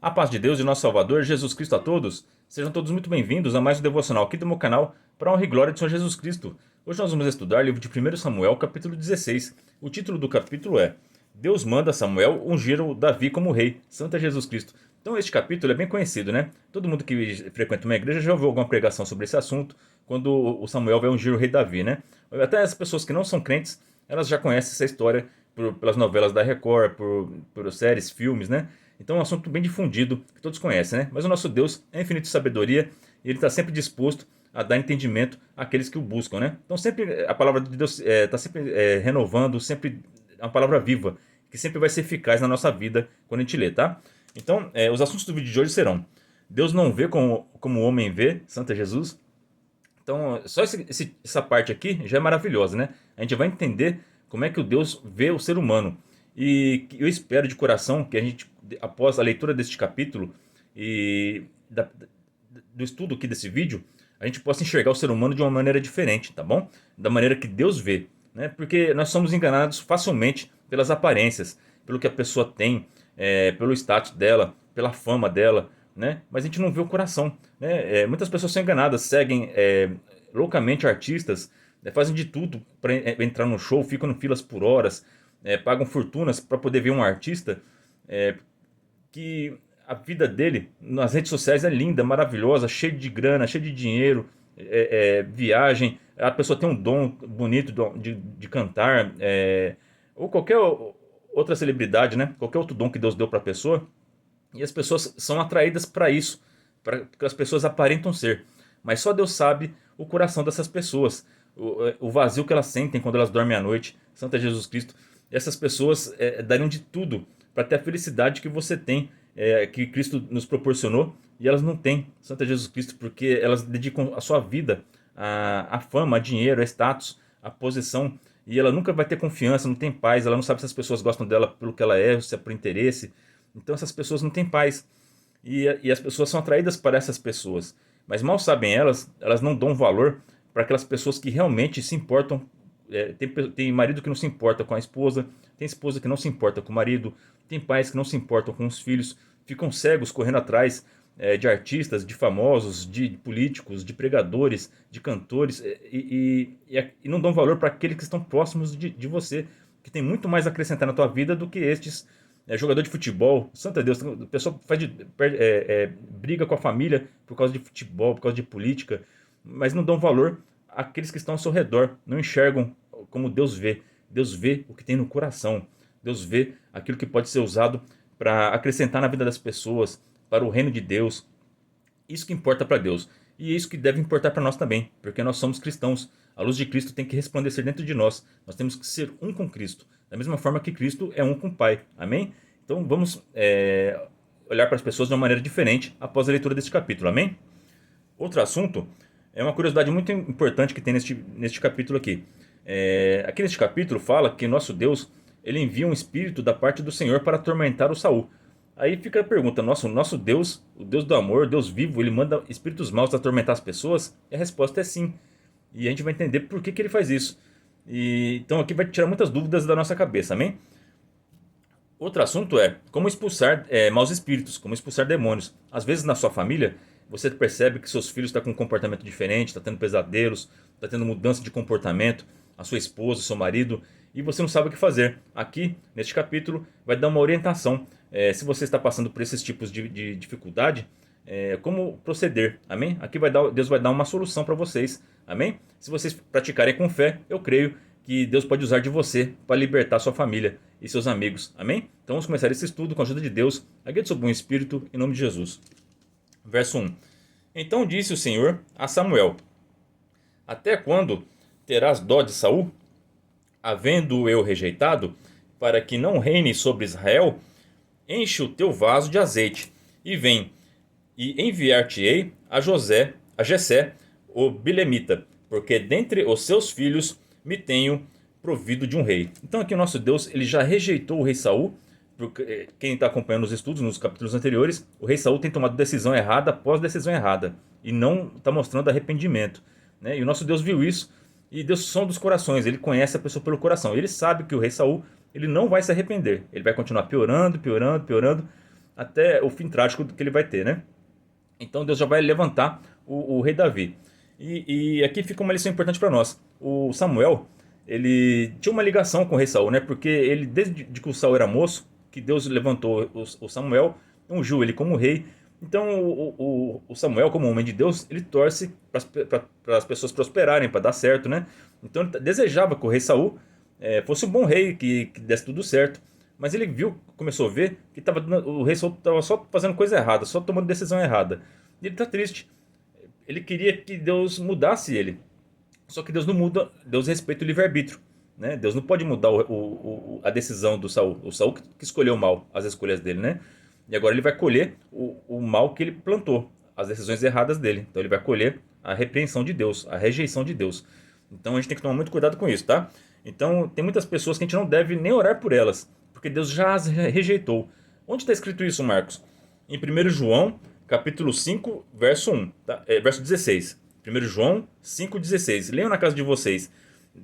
A paz de Deus e nosso Salvador, Jesus Cristo a todos. Sejam todos muito bem-vindos a mais um devocional aqui do meu canal para a honra e glória de Senhor Jesus Cristo. Hoje nós vamos estudar o livro de 1 Samuel, capítulo 16. O título do capítulo é Deus manda Samuel ungir o Davi como rei, Santo é Jesus Cristo. Então este capítulo é bem conhecido, né? Todo mundo que frequenta uma igreja já ouviu alguma pregação sobre esse assunto, quando o Samuel vai ungir o rei Davi, né? Até as pessoas que não são crentes, elas já conhecem essa história pelas novelas da Record, por séries, filmes, né? Então é um assunto bem difundido, que todos conhecem, né? Mas o nosso Deus é infinito de sabedoria e Ele está sempre disposto a dar entendimento àqueles que o buscam, né? Então sempre a palavra de Deus está sempre renovando, sempre é uma palavra viva, que sempre vai ser eficaz na nossa vida quando a gente lê, tá? Então, os assuntos do vídeo de hoje serão: Deus não vê como o homem vê, Santo é Jesus. Então, só essa parte aqui já é maravilhosa, né? A gente vai entender como é que o Deus vê o ser humano. E eu espero de coração que a gente, após a leitura deste capítulo e do estudo aqui desse vídeo, a gente possa enxergar o ser humano de uma maneira diferente, tá bom? Da maneira que Deus vê, né? Porque nós somos enganados facilmente pelas aparências, pelo que a pessoa tem, pelo status dela, pela fama dela, né? Mas a gente não vê o coração, né? Muitas pessoas são enganadas, seguem loucamente artistas, fazem de tudo para entrar no show, ficam em filas por horas, pagam fortunas para poder ver um artista que a vida dele nas redes sociais é linda, maravilhosa, cheia de grana, cheia de dinheiro, viagem, a pessoa tem um dom bonito de cantar, ou qualquer outra celebridade, né? Qualquer outro dom que Deus deu para a pessoa, e as pessoas são atraídas para isso, para que as pessoas aparentam ser. Mas só Deus sabe o coração dessas pessoas, o vazio que elas sentem quando elas dormem à noite. Santo é Jesus Cristo. Essas pessoas dariam de tudo para ter a felicidade que você tem, que Cristo nos proporcionou, e elas não têm, Santo é Jesus Cristo, porque elas dedicam a sua vida à fama, a dinheiro, a status, a posição, e ela nunca vai ter confiança, não tem paz, ela não sabe se as pessoas gostam dela pelo que ela é, se é por interesse. Então essas pessoas não têm paz. E as pessoas são atraídas para essas pessoas. Mas mal sabem elas não dão valor para aquelas pessoas que realmente se importam. Tem marido que não se importa com a esposa, tem esposa que não se importa com o marido, tem pais que não se importam com os filhos, ficam cegos correndo atrás de artistas, de famosos, de políticos, de pregadores, de cantores, e não dão valor para aqueles que estão próximos de você, que tem muito mais a acrescentar na tua vida do que estes. Jogador de futebol, santo é Deus, a pessoa briga com a família por causa de futebol, por causa de política, mas não dão valor àqueles que estão ao seu redor, não enxergam como Deus vê. Deus vê o que tem no coração, Deus vê aquilo que pode ser usado para acrescentar na vida das pessoas, para o reino de Deus. Isso que importa para Deus, e é isso que deve importar para nós também, porque nós somos cristãos. A luz de Cristo tem que resplandecer dentro de nós, nós temos que ser um com Cristo, da mesma forma que Cristo é um com o Pai, amém? Então vamos olhar para as pessoas de uma maneira diferente após a leitura deste capítulo, amém? Outro assunto é uma curiosidade muito importante que tem neste capítulo aqui. Aqui neste capítulo fala que nosso Deus, ele envia um espírito da parte do Senhor para atormentar o Saul. Aí fica a pergunta: nosso Deus, o Deus do amor, Deus vivo, ele manda espíritos maus atormentar as pessoas? E a resposta é sim. E a gente vai entender por que ele faz isso. Então aqui vai tirar muitas dúvidas da nossa cabeça, amém? Outro assunto é como expulsar maus espíritos, como expulsar demônios. Às vezes na sua família, você percebe que seus filhos estão com um comportamento diferente, está tendo pesadelos, está tendo mudança de comportamento, a sua esposa, seu marido, e você não sabe o que fazer. Aqui, neste capítulo, vai dar uma orientação. Se você está passando por esses tipos de dificuldade, como proceder, amém? Aqui Deus vai dar uma solução para vocês, amém? Se vocês praticarem com fé, eu creio que Deus pode usar de você para libertar sua família e seus amigos, amém? Então vamos começar esse estudo com a ajuda de Deus, a guia do seu bom espírito, em nome de Jesus. Verso 1. Então disse o Senhor a Samuel: Até quando terás dó de Saul, havendo eu rejeitado, para que não reine sobre Israel? Enche o teu vaso de azeite, e vem, e enviar-te-ei a Jessé, o Bilemita, porque dentre os seus filhos me tenho provido de um rei. Então aqui o nosso Deus, ele já rejeitou o rei Saul. Porque quem está acompanhando os estudos nos capítulos anteriores, o rei Saul tem tomado decisão errada após decisão errada, e não está mostrando arrependimento, né? E o nosso Deus viu isso, e Deus sonda dos corações, ele conhece a pessoa pelo coração, ele sabe que o rei Saul, ele não vai se arrepender, ele vai continuar piorando, piorando, piorando, até o fim trágico que ele vai ter, né? Então Deus já vai levantar o rei Davi. E aqui fica uma lição importante para nós. O Samuel, ele tinha uma ligação com o rei Saul, né? Porque ele, desde que o Saul era moço, que Deus levantou o Samuel, ungiu ele como rei. Então o Samuel, como homem de Deus, ele torce para as pessoas prosperarem, para dar certo, né? Então ele desejava que o rei Saul fosse um bom rei, que desse tudo certo. Mas ele viu, começou a ver que o rei Saul estava só fazendo coisa errada, só tomando decisão errada. E ele está triste. Ele queria que Deus mudasse ele. Só que Deus não muda, Deus respeita o livre-arbítrio, né? Deus não pode mudar a decisão do Saul. O Saul que escolheu mal as escolhas dele, né? E agora ele vai colher o mal que ele plantou, as decisões erradas dele. Então ele vai colher a repreensão de Deus, a rejeição de Deus. Então a gente tem que tomar muito cuidado com isso, tá? Então tem muitas pessoas que a gente não deve nem orar por elas, porque Deus já as rejeitou. Onde está escrito isso, Marcos? Em 1 João, capítulo 5, verso 1, tá? Verso 16. 1 João 5,16. Leiam na casa de vocês.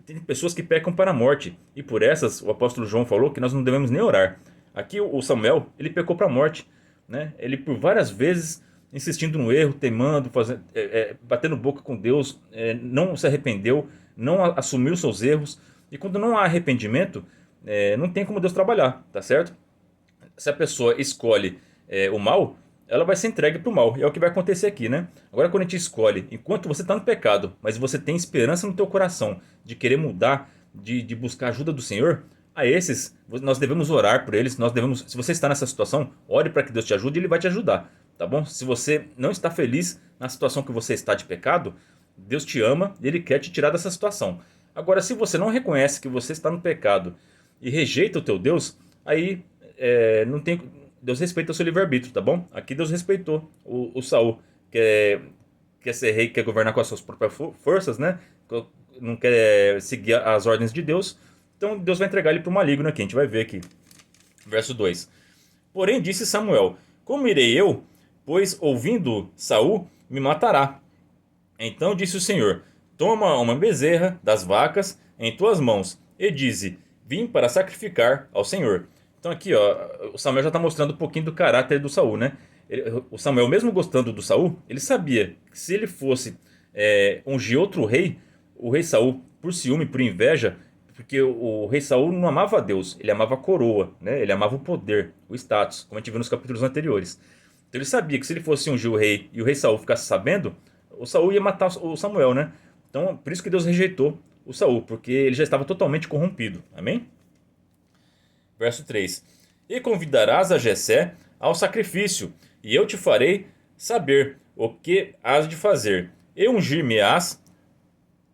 Tem pessoas que pecam para a morte, e por essas o apóstolo João falou que nós não devemos nem orar. Aqui o Samuel, ele pecou para a morte, né? Ele por várias vezes insistindo no erro, teimando, batendo boca com Deus, não se arrependeu, não assumiu seus erros. E quando não há arrependimento, não tem como Deus trabalhar, tá certo? Se a pessoa escolhe o mal, ela vai ser entregue para o mal. E é o que vai acontecer aqui, né? Agora, quando a gente escolhe, enquanto você está no pecado, mas você tem esperança no teu coração de querer mudar, de buscar a ajuda do Senhor, a esses nós devemos orar por eles. Nós devemos, se você está nessa situação, ore para que Deus te ajude e Ele vai te ajudar, tá bom? Se você não está feliz na situação que você está de pecado, Deus te ama e Ele quer te tirar dessa situação. Agora, se você não reconhece que você está no pecado e rejeita o teu Deus, aí não tem. Deus respeita o seu livre-arbítrio, tá bom? Aqui Deus respeitou o Saul, quer ser rei, quer governar com as suas próprias forças, né? Não quer seguir as ordens de Deus. Então Deus vai entregar ele para o maligno aqui, a gente vai ver aqui. Verso 2. Porém disse Samuel: como irei eu? Pois ouvindo Saul, me matará. Então disse o Senhor: toma uma bezerra das vacas em tuas mãos, e dize: vim para sacrificar ao Senhor. Então aqui, ó, o Samuel já está mostrando um pouquinho do caráter do Saul, né? O Samuel, mesmo gostando do Saul, ele sabia que se ele fosse ungir outro rei, o rei Saul, por ciúme, por inveja, porque o rei Saul não amava a Deus, ele amava a coroa, né? Ele amava o poder, o status, como a gente viu nos capítulos anteriores. Então ele sabia que se ele fosse ungir o rei e o rei Saul ficasse sabendo, o Saul ia matar o Samuel, né? Então por isso que Deus rejeitou o Saul, porque ele já estava totalmente corrompido. Amém? Verso 3. E convidarás a Jessé ao sacrifício, e eu te farei saber o que hás de fazer, e ungir-me-ás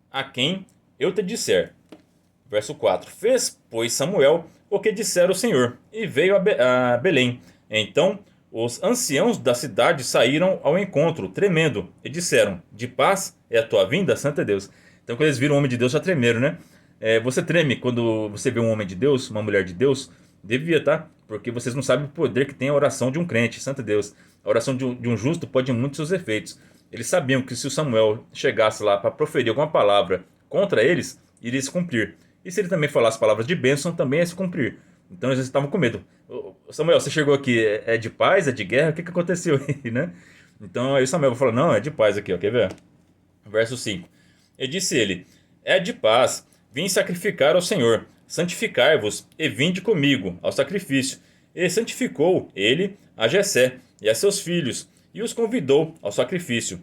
a quem eu te disser. Verso 4. Fez, pois, Samuel o que dissera o Senhor, e veio a Belém. Então os anciãos da cidade saíram ao encontro, tremendo, e disseram: de paz é a tua vinda, Santo Deus. Então quando eles viram o homem de Deus, já tremeram, né? Você treme quando você vê um homem de Deus, uma mulher de Deus? Devia, tá? Porque vocês não sabem o poder que tem a oração de um crente, Santo Deus. A oração de um justo pode muitos seus efeitos. Eles sabiam que se o Samuel chegasse lá para proferir alguma palavra contra eles, iria se cumprir. E se ele também falasse palavras de bênção, também ia se cumprir. Então eles estavam com medo. Samuel, você chegou aqui, é de paz, é de guerra? O que aconteceu aí, né? Então aí o Samuel falou: não, é de paz aqui, ó, quer ver? Verso 5. E disse ele: é de paz, vim sacrificar ao Senhor. Santificai-vos e vinde comigo ao sacrifício. E santificou ele a Jessé e a seus filhos, e os convidou ao sacrifício.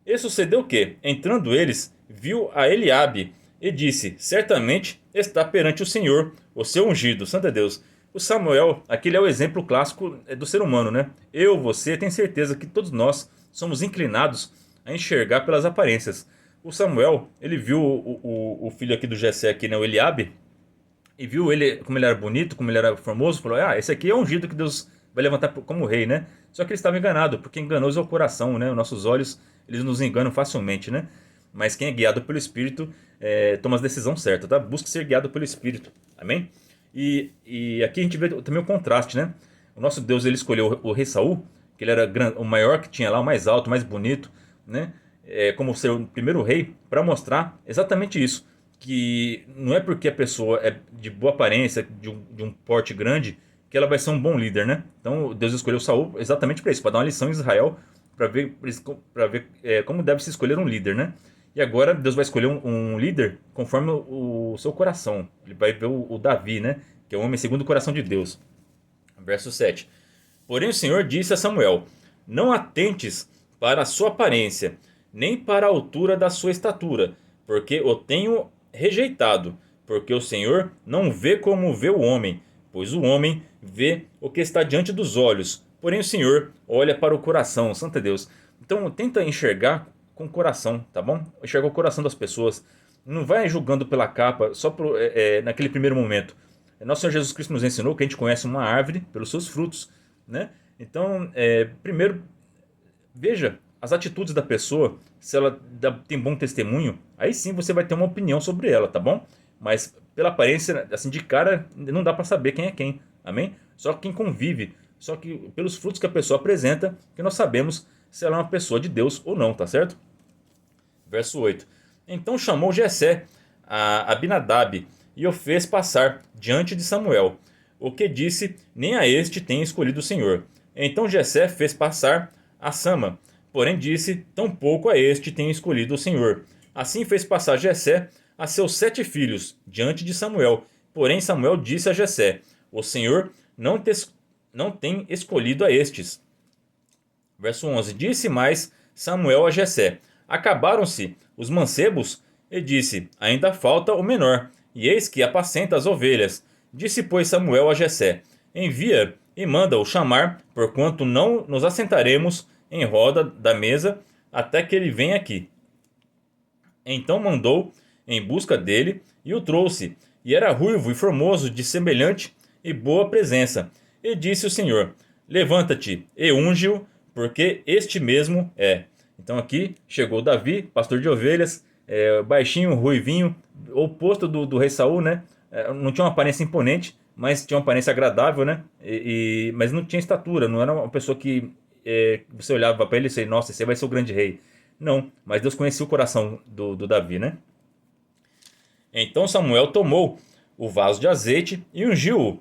E sucedeu que, entrando eles, viu a Eliabe, e disse: certamente está perante o Senhor o seu ungido. Santo Deus. O Samuel, aquele é o exemplo clássico do ser humano, né? Eu, você, tenho certeza que todos nós somos inclinados a enxergar pelas aparências. O Samuel, ele viu o filho aqui do Jessé, aqui, né, o Eliabe, e viu ele, como ele era bonito, como ele era formoso, falou: ah, esse aqui é o ungido que Deus vai levantar como rei, né? Só que ele estava enganado, porque enganoso é o coração, né? Os nossos olhos, eles nos enganam facilmente, né? Mas quem é guiado pelo Espírito toma as decisões certas, tá? Busque ser guiado pelo Espírito, amém? E aqui a gente vê também o contraste, né? O nosso Deus, ele escolheu o rei Saul, que ele era o maior que tinha lá, o mais alto, o mais bonito, né? Como ser o primeiro rei, para mostrar exatamente isso, que não é porque a pessoa é de boa aparência, de um porte grande, que ela vai ser um bom líder, né? Então Deus escolheu Saul exatamente para isso, para dar uma lição em Israel, para ver como deve se escolher um líder, né? E agora Deus vai escolher um líder conforme o seu coração. Ele vai ver o Davi, né? Que é o homem segundo o coração de Deus. Verso 7. Porém o Senhor disse a Samuel: Não atentes para a sua aparência, nem para a altura da sua estatura, porque o tenho rejeitado. Porque o Senhor não vê como vê o homem, pois o homem vê o que está diante dos olhos, porém o Senhor olha para o coração. Santo Deus. Então tenta enxergar com o coração, tá bom? Enxerga o coração das pessoas. Não vai julgando pela capa, só naquele primeiro momento. Nosso Senhor Jesus Cristo nos ensinou que a gente conhece uma árvore pelos seus frutos, né? Então, primeiro, veja as atitudes da pessoa, se ela tem bom testemunho, aí sim você vai ter uma opinião sobre ela, tá bom? Mas pela aparência, assim, de cara, não dá para saber quem é quem, amém? Só quem convive, só que pelos frutos que a pessoa apresenta, que nós sabemos se ela é uma pessoa de Deus ou não, tá certo? Verso 8. Então chamou Jessé a Abinadab e o fez passar diante de Samuel, o que disse: Nem a este tem escolhido o Senhor. Então Jessé fez passar a Sama, porém disse: Tampouco a este tem escolhido o Senhor. Assim fez passar Jessé a seus 7 filhos diante de Samuel. Porém Samuel disse a Jessé: O Senhor não tem escolhido a estes. Verso 11. Disse mais Samuel a Jessé: Acabaram-se os mancebos? E disse: Ainda falta o menor, e eis que apacenta as ovelhas. Disse, pois, Samuel a Jessé: Envia e manda-o chamar, porquanto não nos assentaremos em roda da mesa até que ele venha aqui. Então mandou em busca dele e o trouxe, e era ruivo e formoso, de semelhante e boa presença. E disse o Senhor: Levanta-te e unge-o, porque este mesmo é. Então aqui chegou Davi, pastor de ovelhas, baixinho, ruivinho, oposto do rei Saul, né? Não tinha uma aparência imponente, mas tinha uma aparência agradável, né? Mas não tinha estatura, não era uma pessoa que você olhava para ele e disse: Nossa, esse vai ser o grande rei. Não, mas Deus conhecia o coração do Davi, né? Então Samuel tomou o vaso de azeite e ungiu-o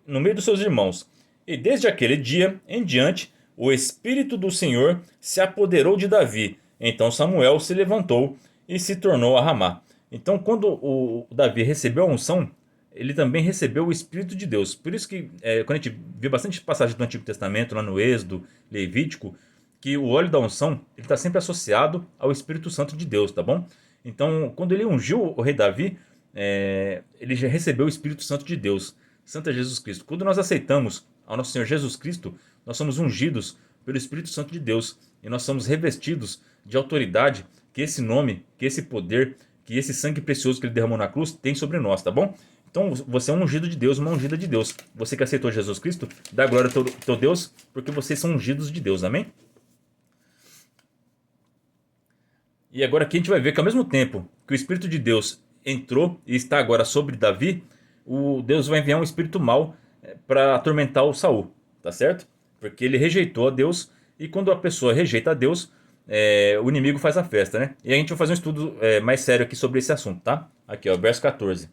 no meio dos seus irmãos. E desde aquele dia em diante, o Espírito do Senhor se apoderou de Davi. Então Samuel se levantou e se tornou a Ramá. Então, quando o Davi recebeu a unção, ele também recebeu o Espírito de Deus. Por isso que, quando a gente vê bastante passagens do Antigo Testamento, lá no Êxodo, Levítico, que o óleo da unção está sempre associado ao Espírito Santo de Deus, tá bom? Então, quando ele ungiu o rei Davi, ele já recebeu o Espírito Santo de Deus. Santo é Jesus Cristo. Quando nós aceitamos ao nosso Senhor Jesus Cristo, nós somos ungidos pelo Espírito Santo de Deus. E nós somos revestidos de autoridade que esse nome, que esse poder, que esse sangue precioso que ele derramou na cruz tem sobre nós, tá bom? Então você é um ungido de Deus, uma ungida de Deus. Você que aceitou Jesus Cristo, dá glória ao teu Deus, porque vocês são ungidos de Deus, amém? E agora aqui a gente vai ver que ao mesmo tempo que o Espírito de Deus entrou e está agora sobre Davi, o Deus vai enviar um espírito mau para atormentar o Saul, tá certo? Porque ele rejeitou a Deus, e quando a pessoa rejeita a Deus, o inimigo faz a festa, né? E a gente vai fazer um estudo mais sério aqui sobre esse assunto, tá? Aqui, ó, verso 14.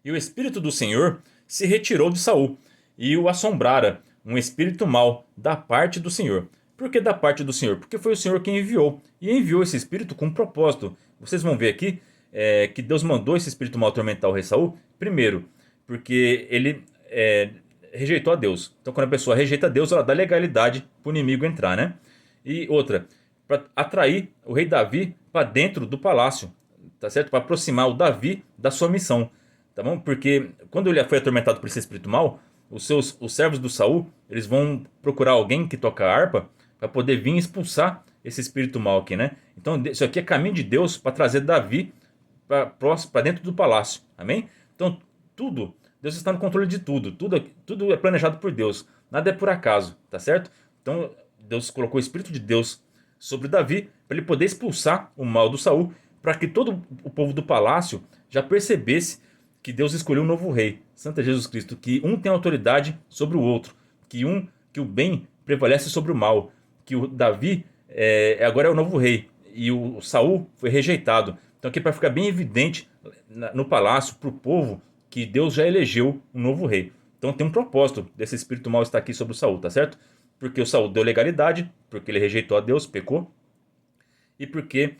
E o Espírito do Senhor se retirou de Saul, e o assombrara um espírito mau da parte do Senhor. Por que da parte do Senhor? Porque foi o Senhor quem enviou. E enviou esse espírito com um propósito. Vocês vão ver aqui que Deus mandou esse espírito mal atormentar o rei Saul. Primeiro, porque ele rejeitou a Deus. Então, quando a pessoa rejeita a Deus, ela dá legalidade para o inimigo entrar, né? E outra, para atrair o rei Davi para dentro do palácio, tá certo? Para aproximar o Davi da sua missão, tá bom? Porque quando ele foi atormentado por esse espírito mal, os servos do Saul, eles vão procurar alguém que toca harpa para poder vir expulsar esse espírito mal aqui, né? Então, isso aqui é caminho de Deus para trazer Davi para dentro do palácio, amém? Então, tudo, Deus está no controle de tudo, tudo é planejado por Deus, nada é por acaso, tá certo? Então, Deus colocou o Espírito de Deus sobre Davi para ele poder expulsar o mal do Saul, para que todo o povo do palácio já percebesse que Deus escolheu um novo rei, Santo é Jesus Cristo, que um tem autoridade sobre o outro, que o bem prevalece sobre o mal, que o Davi agora é o novo rei e o Saul foi rejeitado. Então aqui para ficar bem evidente no palácio para o povo que Deus já elegeu um novo rei. Então tem um propósito desse espírito mau estar aqui sobre o Saul, tá certo? Porque o Saul deu legalidade, porque ele rejeitou a Deus, pecou, e porque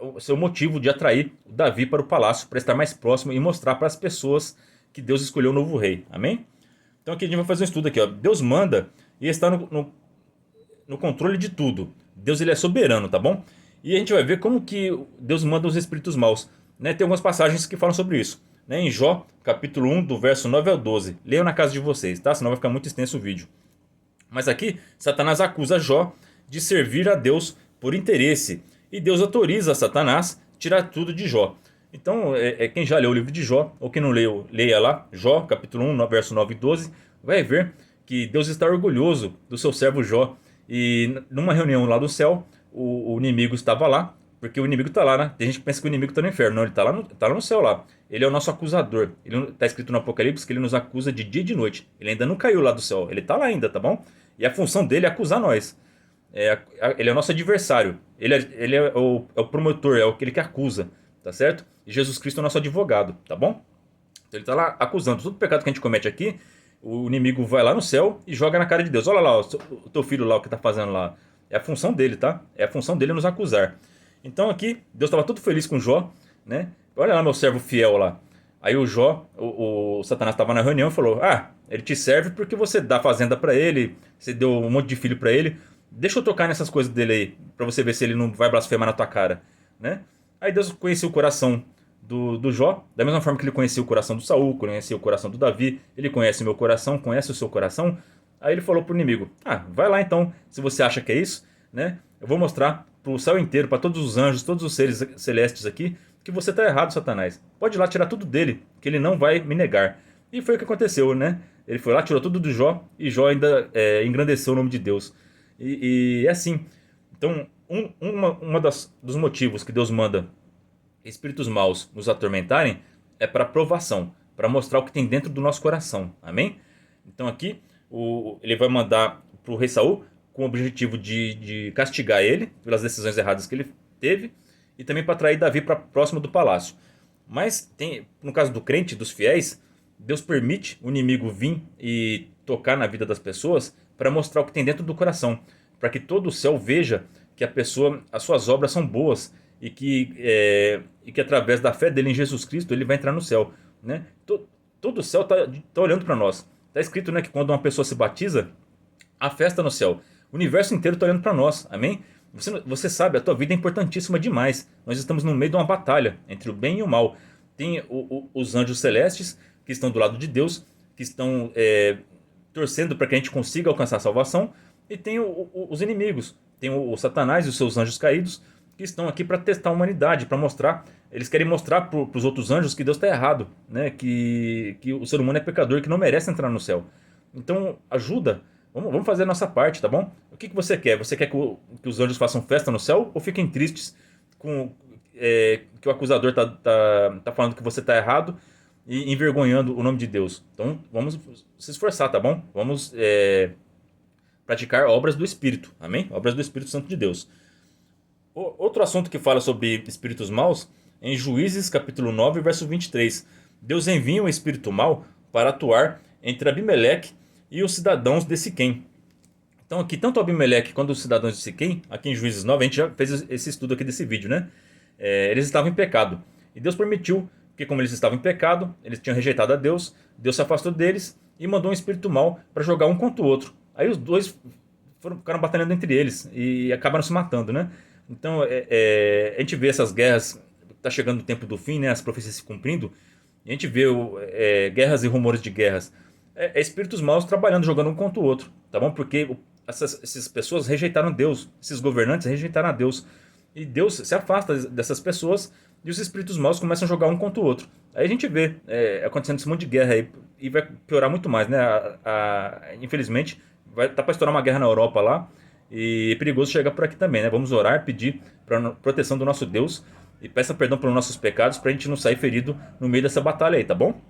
o seu motivo de atrair o Davi para o palácio, para estar mais próximo e mostrar para as pessoas que Deus escolheu o novo rei. Amém? Então aqui a gente vai fazer um estudo aqui, ó. Deus manda e está no controle de tudo. Deus, ele é soberano, tá bom? E a gente vai ver como que Deus manda os espíritos maus, né? Tem algumas passagens que falam sobre isso, né? Em Jó, capítulo 1, do verso 9 ao 12. Leiam na casa de vocês, tá? Senão vai ficar muito extenso o vídeo. Mas aqui, Satanás acusa Jó de servir a Deus por interesse. E Deus autoriza Satanás a tirar tudo de Jó. Então, quem já leu o livro de Jó, ou quem não leu, leia lá, Jó, capítulo 1, verso 9 e 12, vai ver que Deus está orgulhoso do seu servo Jó. E numa reunião lá do céu, o inimigo estava lá, porque o inimigo está lá, né? Tem gente que pensa que o inimigo está no inferno. Não, ele está lá no céu lá. Ele é o nosso acusador. Ele está escrito no Apocalipse que ele nos acusa de dia e de noite. Ele ainda não caiu lá do céu. Ele está lá ainda, tá bom? E a função dele é acusar nós. Ele é o nosso adversário. Ele é o promotor, é aquele que acusa, tá certo? E Jesus Cristo é o nosso advogado, tá bom? Então ele está lá acusando. Todo pecado que a gente comete aqui, o inimigo vai lá no céu e joga na cara de Deus. Olha lá, o teu filho lá, o que está fazendo lá. É a função dele, tá? É a função dele nos acusar. Então aqui, Deus estava todo feliz com Jó, né? Olha lá meu servo fiel lá. Aí o Jó, o Satanás estava na reunião e falou: Ah, ele te serve porque você dá fazenda para ele, você deu um monte de filho para ele. Deixa eu tocar nessas coisas dele aí, para você ver se ele não vai blasfemar na tua cara, né? Aí Deus conhecia o coração do Jó, da mesma forma que ele conhecia o coração do Saul, conhecia o coração do Davi, ele conhece o meu coração, conhece o seu coração. Aí ele falou pro inimigo: Ah, vai lá então, se você acha que é isso, né? Eu vou mostrar pro céu inteiro, para todos os anjos, todos os seres celestes aqui, que você está errado, Satanás. Pode ir lá tirar tudo dele, que ele não vai me negar. E foi o que aconteceu, né? Ele foi lá, tirou tudo do Jó, e Jó ainda engrandeceu o nome de Deus. E é assim. Então, dos motivos que Deus manda espíritos maus nos atormentarem é para provação, para mostrar o que tem dentro do nosso coração. Amém? Então aqui, ele vai mandar para o rei Saul com o objetivo de castigar ele pelas decisões erradas que ele teve e também para atrair Davi para próximo do palácio. Mas no caso do crente, dos fiéis, Deus permite o inimigo vir e tocar na vida das pessoas para mostrar o que tem dentro do coração, para que todo o céu veja que as suas obras são boas e que através da fé dele em Jesus Cristo ele vai entrar no céu, né? Todo o céu tá olhando para nós. Está escrito, né, que quando uma pessoa se batiza, há festa no céu. O universo inteiro está olhando para nós, amém? Você sabe, a tua vida é importantíssima demais. Nós estamos no meio de uma batalha entre o bem e o mal. Tem os anjos celestes que estão do lado de Deus, que estão torcendo para que a gente consiga alcançar a salvação. E tem os inimigos, tem o Satanás e os seus anjos caídos, que estão aqui para testar a humanidade, para mostrar. Eles querem mostrar para os outros anjos que Deus está errado, né? Que o ser humano é pecador, que não merece entrar no céu. Então ajuda. Vamos fazer a nossa parte, tá bom? O que você quer? Você quer que os anjos façam festa no céu ou fiquem tristes com que o acusador tá falando que você tá errado e envergonhando o nome de Deus? Então vamos se esforçar, tá bom? Vamos praticar obras do Espírito, amém? Obras do Espírito Santo de Deus. Outro assunto que fala sobre espíritos maus é em Juízes capítulo 9, verso 23. Deus envia um espírito mau para atuar entre Abimeleque e os cidadãos de Siquém. Então aqui, tanto Abimeleque quanto os cidadãos de Siquém, aqui em Juízes 9, a gente já fez esse estudo aqui desse vídeo, né? Eles estavam em pecado. E Deus permitiu, porque como eles estavam em pecado, eles tinham rejeitado a Deus, Deus se afastou deles e mandou um espírito mau para jogar um contra o outro. Aí os dois ficaram batalhando entre eles e acabaram se matando, né? Então a gente vê essas guerras, tá chegando o tempo do fim, né? As profecias se cumprindo, e a gente vê guerras e rumores de guerras. Espíritos maus trabalhando, jogando um contra o outro, tá bom? Porque essas pessoas rejeitaram Deus, esses governantes rejeitaram a Deus. E Deus se afasta dessas pessoas e os espíritos maus começam a jogar um contra o outro. Aí a gente vê acontecendo esse monte de guerra aí, e vai piorar muito mais, né? Infelizmente, tá para estourar uma guerra na Europa lá, e é perigoso chegar por aqui também, né? Vamos orar, pedir para proteção do nosso Deus e peça perdão pelos nossos pecados para a gente não sair ferido no meio dessa batalha aí, tá bom?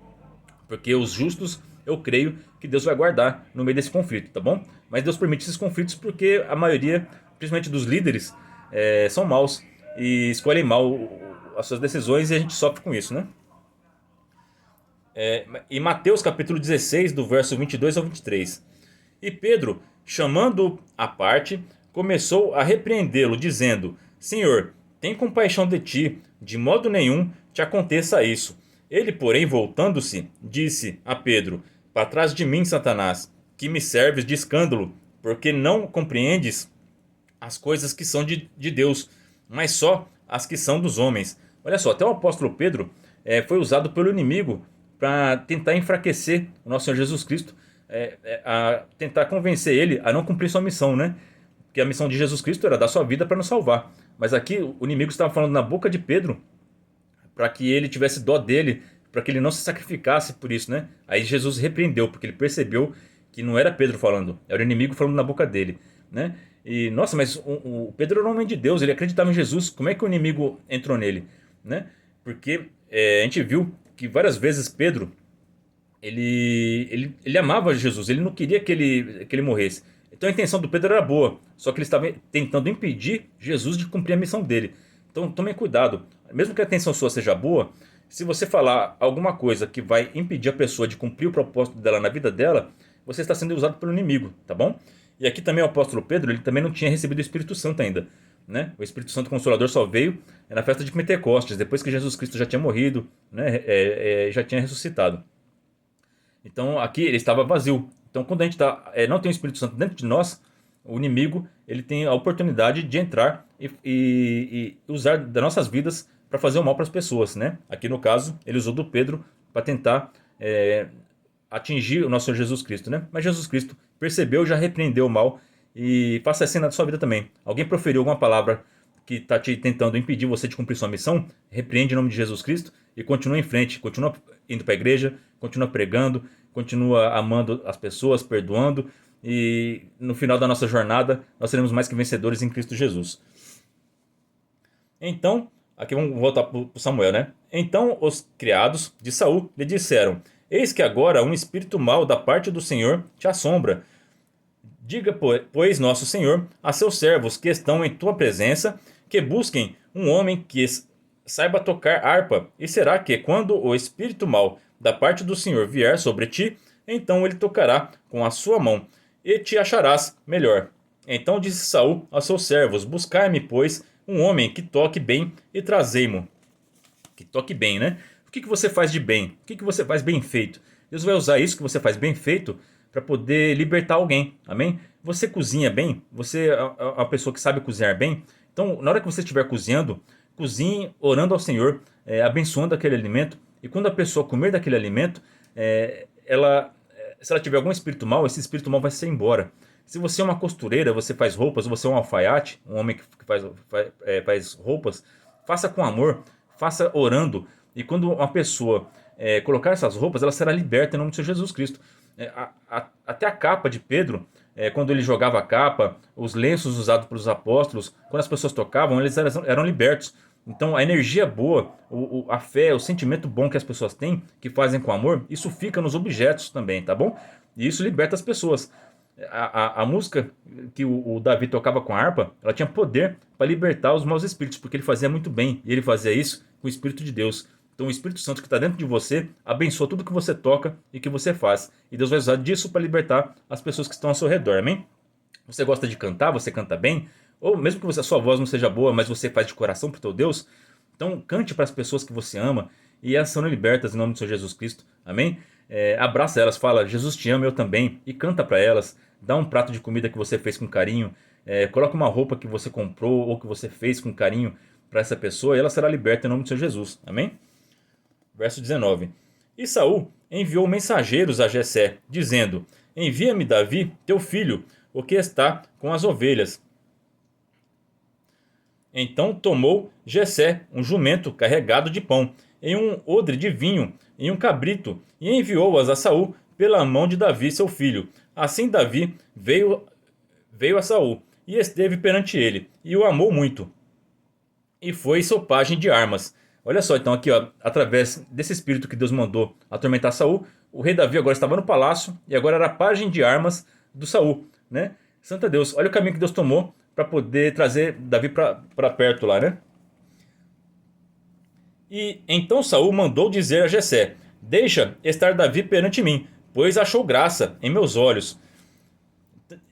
Porque os justos, eu creio que Deus vai guardar no meio desse conflito, tá bom? Mas Deus permite esses conflitos porque a maioria, principalmente dos líderes, são maus e escolhem mal as suas decisões, e a gente sofre com isso, né? em Mateus capítulo 16, do verso 22 ao 23. E Pedro, chamando-o à parte, começou a repreendê-lo, dizendo: Senhor, tem compaixão de ti, de modo nenhum te aconteça isso. Ele, porém, voltando-se, disse a Pedro: Para trás de mim, Satanás, que me serves de escândalo, porque não compreendes as coisas que são de Deus, mas só as que são dos homens. Olha só, até o apóstolo Pedro foi usado pelo inimigo para tentar enfraquecer o nosso Senhor Jesus Cristo, a tentar convencer ele a não cumprir sua missão, né? Porque a missão de Jesus Cristo era dar sua vida para nos salvar. Mas aqui o inimigo estava falando na boca de Pedro para que ele tivesse dó dele, para que ele não se sacrificasse por isso, né? Aí Jesus repreendeu, porque ele percebeu que não era Pedro falando, era o inimigo falando na boca dele, né? E nossa, mas o Pedro era um homem de Deus, ele acreditava em Jesus, como é que o inimigo entrou nele, né? Porque a gente viu que várias vezes Pedro ele amava Jesus, ele não queria que ele morresse. Então a intenção do Pedro era boa, só que ele estava tentando impedir Jesus de cumprir a missão dele. Então tomem cuidado, mesmo que a intenção sua seja boa, se você falar alguma coisa que vai impedir a pessoa de cumprir o propósito dela na vida dela, você está sendo usado pelo inimigo, tá bom? E aqui também o apóstolo Pedro, ele também não tinha recebido o Espírito Santo ainda, né? O Espírito Santo Consolador só veio na festa de Pentecostes, depois que Jesus Cristo já tinha morrido, né? Já tinha ressuscitado. Então aqui ele estava vazio. Então quando a gente não tem o Espírito Santo dentro de nós, o inimigo ele tem a oportunidade de entrar e usar das nossas vidas para fazer o mal para as pessoas, né? Aqui no caso ele usou do Pedro para tentar atingir o nosso Senhor Jesus Cristo, né? Mas Jesus Cristo percebeu, já repreendeu o mal, e faça assim na sua vida também. Alguém proferiu alguma palavra que está te tentando impedir você de cumprir sua missão, repreende em nome de Jesus Cristo e continua em frente, continua indo para a igreja, continua pregando, continua amando as pessoas, perdoando, e no final da nossa jornada nós seremos mais que vencedores em Cristo Jesus. Então, aqui vamos voltar para Samuel, né? Então os criados de Saul lhe disseram: Eis que agora um espírito mau da parte do Senhor te assombra. Diga, pois, nosso Senhor a seus servos que estão em tua presença, que busquem um homem que saiba tocar harpa, e será que, quando o espírito mau da parte do Senhor vier sobre ti, então ele tocará com a sua mão, e te acharás melhor. Então disse Saul aos seus servos: Buscai-me, pois, um homem que toque bem, e trazei-mo. Que toque bem, né? O que você faz de bem? O que você faz bem feito? Deus vai usar isso que você faz bem feito para poder libertar alguém, amém? Você cozinha bem? Você é uma pessoa que sabe cozinhar bem? Então, na hora que você estiver cozinhando, cozinhe orando ao Senhor, abençoando aquele alimento. E quando a pessoa comer daquele alimento, se ela tiver algum espírito mau, esse espírito mau vai ser embora. Se você é uma costureira, você faz roupas, ou você é um alfaiate, um homem que faz roupas, faça com amor, faça orando. E quando uma pessoa colocar essas roupas, ela será liberta em nome de Senhor Jesus Cristo. Até a capa de Pedro, quando ele jogava a capa, os lenços usados pelos apóstolos, quando as pessoas tocavam, eles eram libertos. Então a energia boa, a fé, o sentimento bom que as pessoas têm, que fazem com amor, isso fica nos objetos também, tá bom? E isso liberta as pessoas. A música que o Davi tocava com a harpa, ela tinha poder para libertar os maus espíritos, porque ele fazia muito bem, e ele fazia isso com o Espírito de Deus. Então o Espírito Santo que está dentro de você abençoa tudo que você toca e que você faz. E Deus vai usar disso para libertar as pessoas que estão ao seu redor, amém? Você gosta de cantar, você canta bem, ou mesmo que a sua voz não seja boa, mas você faz de coração para o teu Deus, então cante para as pessoas que você ama e elas serão libertas em nome do Senhor Jesus Cristo, amém? Abraça elas, fala: Jesus te ama, eu também, e canta para elas. Dá um prato de comida que você fez com carinho, coloca uma roupa que você comprou ou que você fez com carinho para essa pessoa, e ela será liberta em nome do Senhor Jesus, amém? Verso 19. E Saul enviou mensageiros a Jessé, dizendo: Envia-me Davi, teu filho, o que está com as ovelhas. Então tomou Jessé um jumento carregado de pão, em um odre de vinho, e um cabrito, e enviou-as a Saul pela mão de Davi, seu filho. Assim Davi veio a Saul, e esteve perante ele, e o amou muito. E foi seu pajem de armas. Olha só, então aqui, ó, através desse espírito que Deus mandou atormentar Saul, o rei Davi agora estava no palácio e agora era pajem de armas do Saul, né? Santa Deus, olha o caminho que Deus tomou para poder trazer Davi para perto lá, né? E então Saul mandou dizer a Jessé: Deixa estar Davi perante mim, pois achou graça em meus olhos.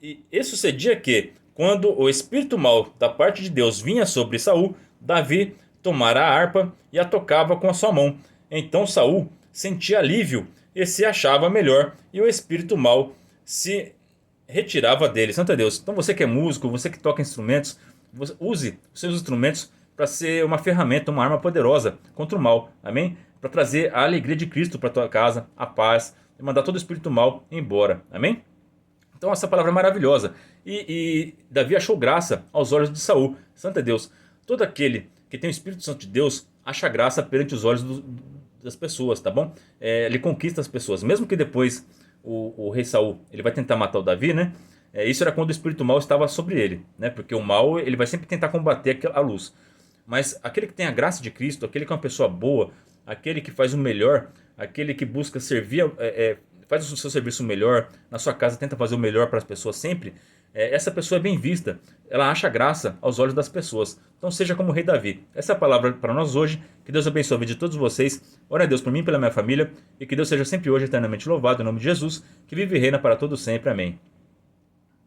E sucedia que, quando o espírito mau da parte de Deus vinha sobre Saul, Davi tomara a harpa e a tocava com a sua mão. Então Saul sentia alívio e se achava melhor, e o espírito mau se retirava dele. Santo é Deus. Então você que é músico, você que toca instrumentos, use os seus instrumentos para ser uma ferramenta, uma arma poderosa contra o mal. Amém? Para trazer a alegria de Cristo para tua casa, a paz, e mandar todo o espírito mal embora. Amém? Então essa palavra é maravilhosa. E Davi achou graça aos olhos de Saul. Santo é Deus. Todo aquele que tem o Espírito Santo de Deus acha graça perante os olhos das pessoas, tá bom? Ele conquista as pessoas. Mesmo que depois o rei Saul ele vai tentar matar o Davi, né? Isso era quando o espírito mal estava sobre ele, né? Porque o mal ele vai sempre tentar combater a luz. Mas aquele que tem a graça de Cristo, aquele que é uma pessoa boa, aquele que faz o melhor, aquele que busca servir, faz o seu serviço melhor, na sua casa tenta fazer o melhor para as pessoas sempre, essa pessoa é bem vista, ela acha graça aos olhos das pessoas. Então seja como o rei Davi. Essa é a palavra para nós hoje. Que Deus abençoe a vida de todos vocês. Ore a Deus por mim e pela minha família. E que Deus seja sempre hoje eternamente louvado em nome de Jesus, que vive e reina para todos sempre. Amém.